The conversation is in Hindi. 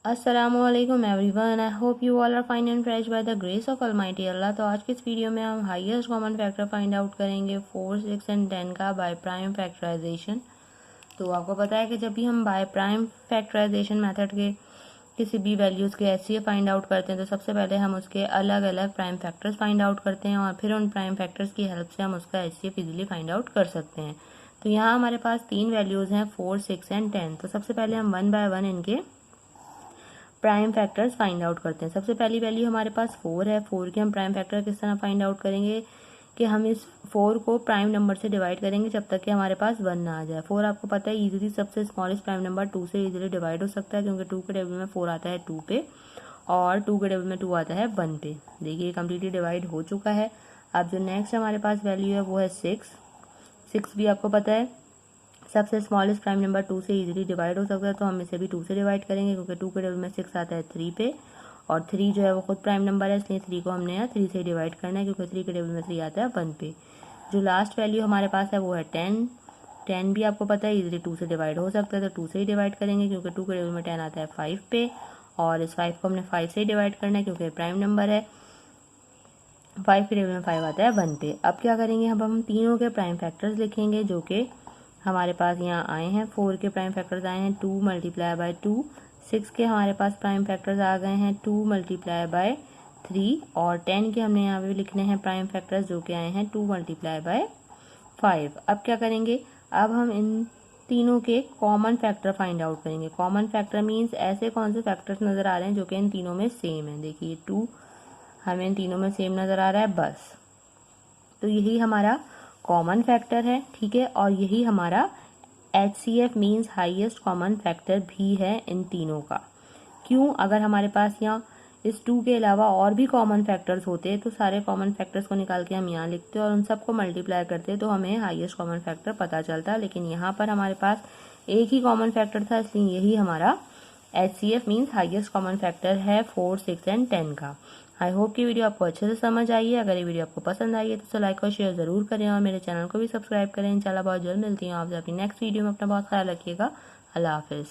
अस्सलामुअलैकुम everyone, I hope you all are fine and fresh by the grace of almighty Allah. तो आज की इस वीडियो में हम highest common factor find out करेंगे 4, 6 एंड 10 का बाय प्राइम फैक्टराइजेशन। तो आपको पता है कि जब भी हम बाय प्राइम फैक्टराइजेशन मेथड के किसी भी वैल्यूज़ के एचसीएफ फाइंड आउट करते हैं तो सबसे पहले हम उसके अलग अलग प्राइम फैक्टर्स फाइंड आउट करते हैं और फिर उन प्राइम फैक्टर्स की हेल्प से हम उसका एचसीएफ इजीली फाइंड आउट कर सकते हैं। तो यहाँ हमारे पास 3 वैल्यूज़ हैं 4, 6 एंड 10। तो सबसे पहले हम 1 बाय 1 इनके प्राइम फैक्टर्स फाइंड आउट करते हैं। सबसे पहली वैल्यू हमारे पास 4 है। 4 के हम प्राइम फैक्टर किस तरह फाइंड आउट करेंगे कि हम इस 4 को प्राइम नंबर से डिवाइड करेंगे जब तक कि हमारे पास 1 ना आ जाए। 4 आपको पता है इजीली सबसे स्मॉलेस्ट प्राइम नंबर 2 से इजीली डिवाइड हो सकता है, क्योंकि 2 के टेबल में 4 आता है 2 पे और 2 के टेबल में 2 आता है 1 पे। देखिए कम्प्लीटली डिवाइड हो चुका है। अब जो नेक्स्ट हमारे पास वैल्यू है वो है 6। 6 भी आपको पता है सबसे स्मॉलेस्ट प्राइम नंबर 2 से इजीली डिवाइड हो सकता है, तो हम इसे भी 2 से डिवाइड करेंगे क्योंकि 2 के टेबल में 6 आता है 3 पे और 3 जो है वो खुद प्राइम नंबर है, इसलिए 3 को हमने यहाँ 3 से डिवाइड करना है क्योंकि 3 के टेबल में 3 आता है 1 पे। जो लास्ट वैल्यू हमारे पास है वो है 10। 10 भी आपको पता है इजीली 2 से डिवाइड हो सकता है, तो 2 से ही डिवाइड करेंगे क्योंकि 2 के टेबल में 10 आता है 5 पे और इस 5 को हमने 5 से ही डिवाइड करना है क्योंकि प्राइम नंबर है। 5 के टेबल में 5 आता है 1 पे। अब क्या करेंगे, अब हम तीनों के प्राइम फैक्टर्स लिखेंगे जो कि हमारे पास यहाँ आए हैं। 4 के प्राइम फैक्टर्स आए हैं 2 मल्टीप्लाई बाय 2। 6 के हमारे पास प्राइम फैक्टर्स आ गए हैं 2 मल्टीप्लाई बाय 3 और 10 के हमने यहाँ पे लिखने हैं प्राइम फैक्टर्स जो कि आए हैं 2 मल्टीप्लाई बाय 5। अब क्या करेंगे, अब हम इन तीनों के कॉमन फैक्टर फाइंड आउट करेंगे। कॉमन फैक्टर मीन्स ऐसे कौन से फैक्टर्स नज़र आ रहे हैं जो कि इन तीनों में सेम है। देखिए 2 हमें इन तीनों में सेम नज़र आ रहा है बस, तो यही हमारा कॉमन फैक्टर है, ठीक है। और यही हमारा HCF means highest common factor भी है इन तीनों का। क्यों, अगर हमारे पास यहाँ इस 2 के अलावा और भी कॉमन फैक्टर्स होते तो सारे कॉमन फैक्टर्स को निकाल के हम यहाँ लिखते और उन सबको मल्टीप्लाई करते तो हमें हाईएस्ट कॉमन फैक्टर पता चलता, लेकिन यहाँ पर हमारे पास एक ही कॉमन फैक्टर था, इसलिए यही हमारा HCF means highest common factor है 4, 6 एंड 10 का। आई होप कि वीडियो आपको अच्छे से समझ आई है। अगर ये वीडियो आपको पसंद आई है तो लाइक और शेयर ज़रूर करें और मेरे चैनल को भी सब्सक्राइब करें। इंशाल्लाह बहुत जल्द मिलती हूँ आपसे अपनी नेक्स्ट वीडियो में। अपना बहुत ख्याल रखिएगा। अल्लाह हाफिज़।